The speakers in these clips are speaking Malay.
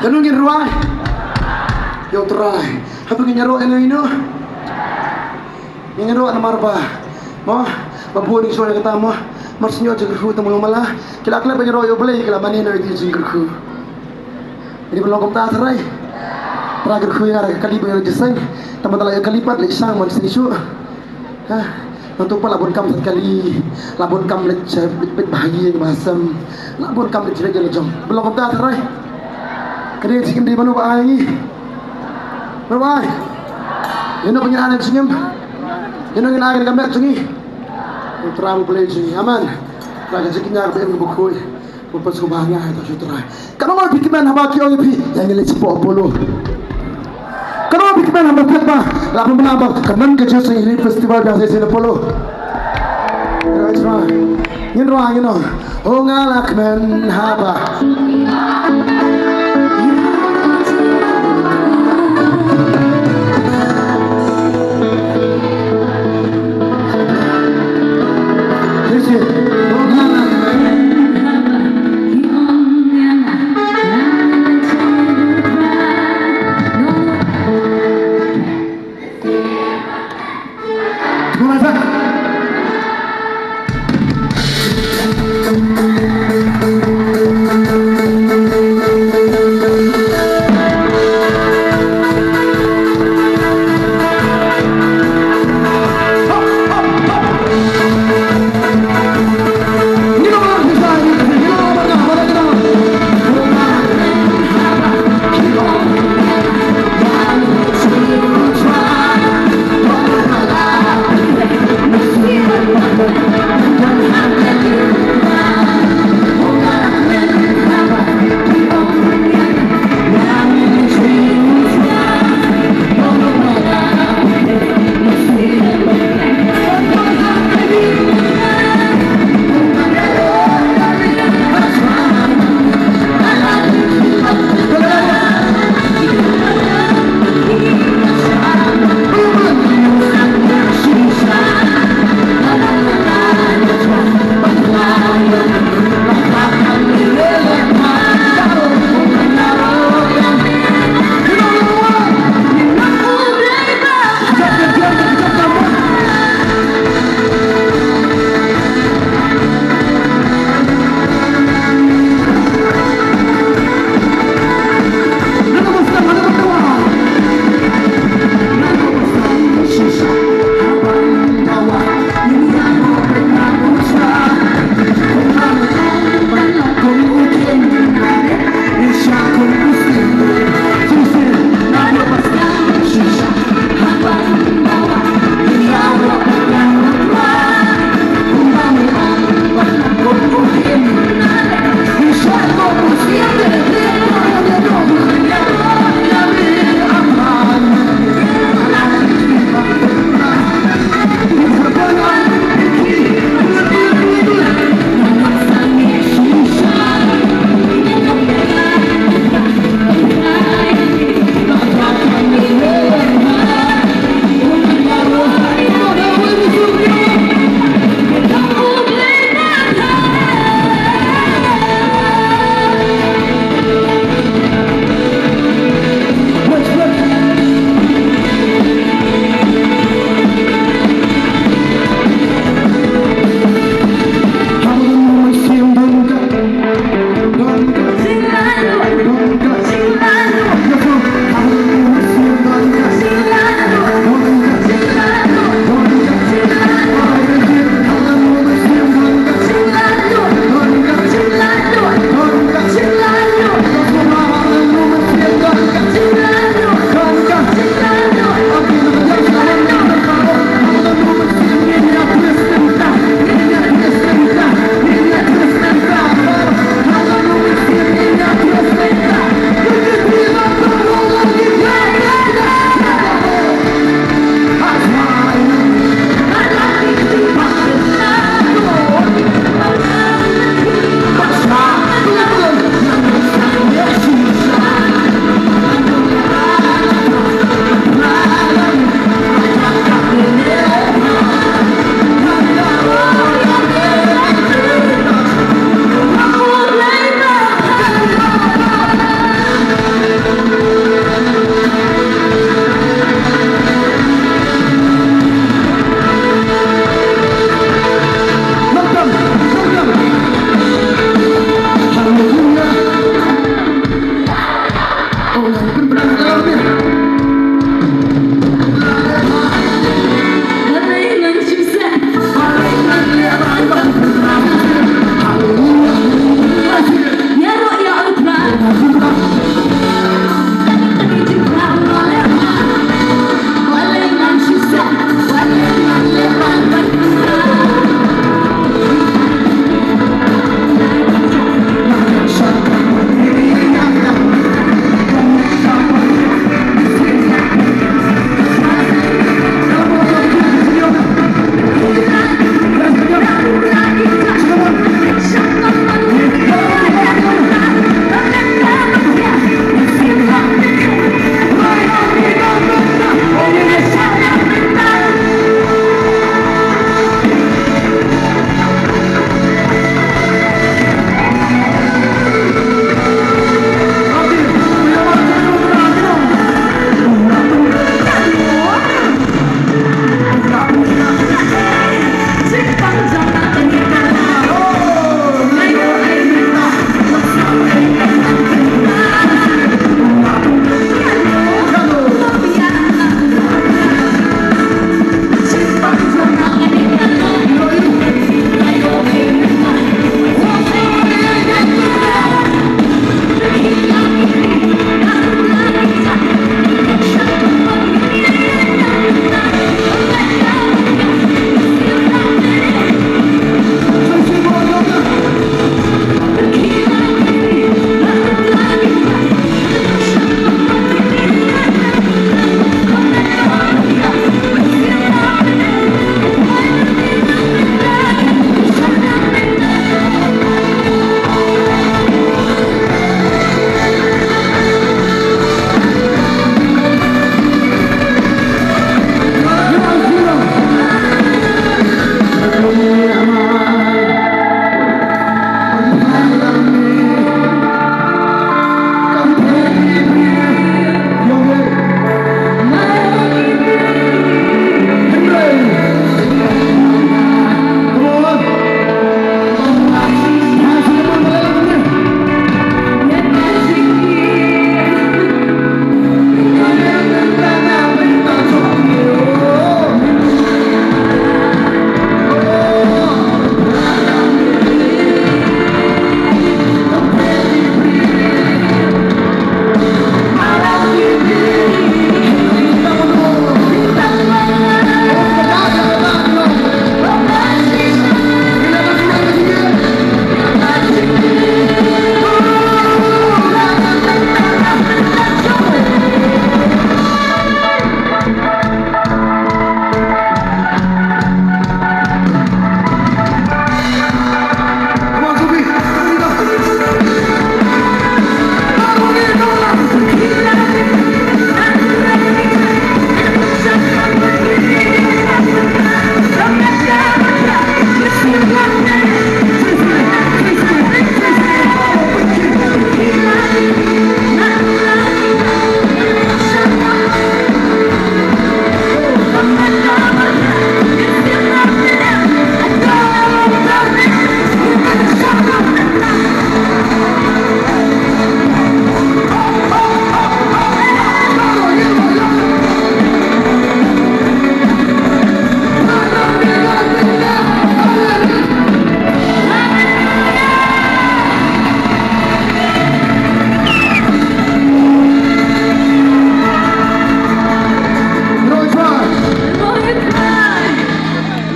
Tanungin ruang. Yo try. Habang nyaro ano ino. Nyaro na marba. Mo, mabuning so kata mo. Marsinyo jeng ku tamo mala. Kila-kila nyaro yo beli kila mani na di jeng ku. Ini belum komta terai. Prager ku yang ada kali bayo jeseng. Tamatala yo kalipat le sang man sinisu. Hah. Untuk pa labon kam sekali. Labon kam le bit bahagia masam. Labon kam le jere jong. Belum komta terai. Kaya sikim di mana pak ini? Berapa? Ini penyanyi sikim. Ini yang akan kami cungi. Terang boleh cungi. Aman. Raja sikimnya aku yang buku. Bukan subahnya itu sudah. Kalau mau bikin apa kau ini? Yang ini sepuluh puluh. Kalau mau bikin apa apa? Lalu menambah. Kanan kerja sehari festival biasa sini puluh. Ini ruang ini. Oh ngalak men apa?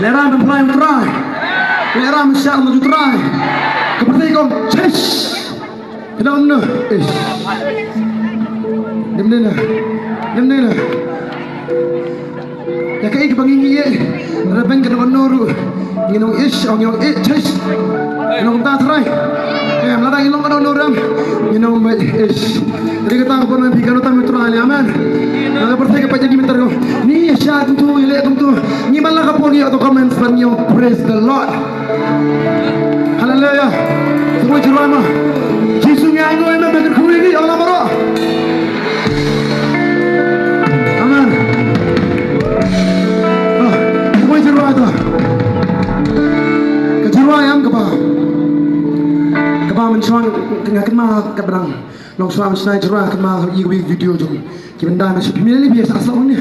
Lera mempunyai utrai. Lera mesyak untuk utrai. Keperti kau, chesh. Kenapa mana? Dem. Ya kai kebangi ye. Rabeng kenapa noru? Nginong orang chesh. Nginong tak terai. Melarang ilong kan orang. Nginong baik Jadi kita pun nabi kalau tamu utrai aman. Kalau percaya kepada jadi mentar kau. Ni syad tu, ilek tu. Ni malah kau pergi atau comment sebenarnya. Praise the Lord. Hallelujah. Semua ceramah. Yesus yang aku emang berkau ini Allah marah. Amen. Semua ceramah tu. Keceramah yang kebah mencuang tengah kemah keberang. Long suam senai cerah kemah iwi video tu. Kibenda masih pemilih biasa asal ni.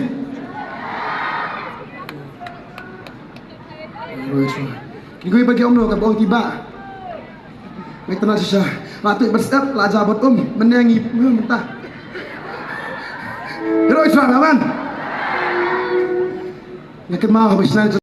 Kau bagi om lo ke bawah tiba. Mereka nak sisa. Latuk bersiap, lajar buat menangi mentah. Terus Islam aman. Nak kemah habis senai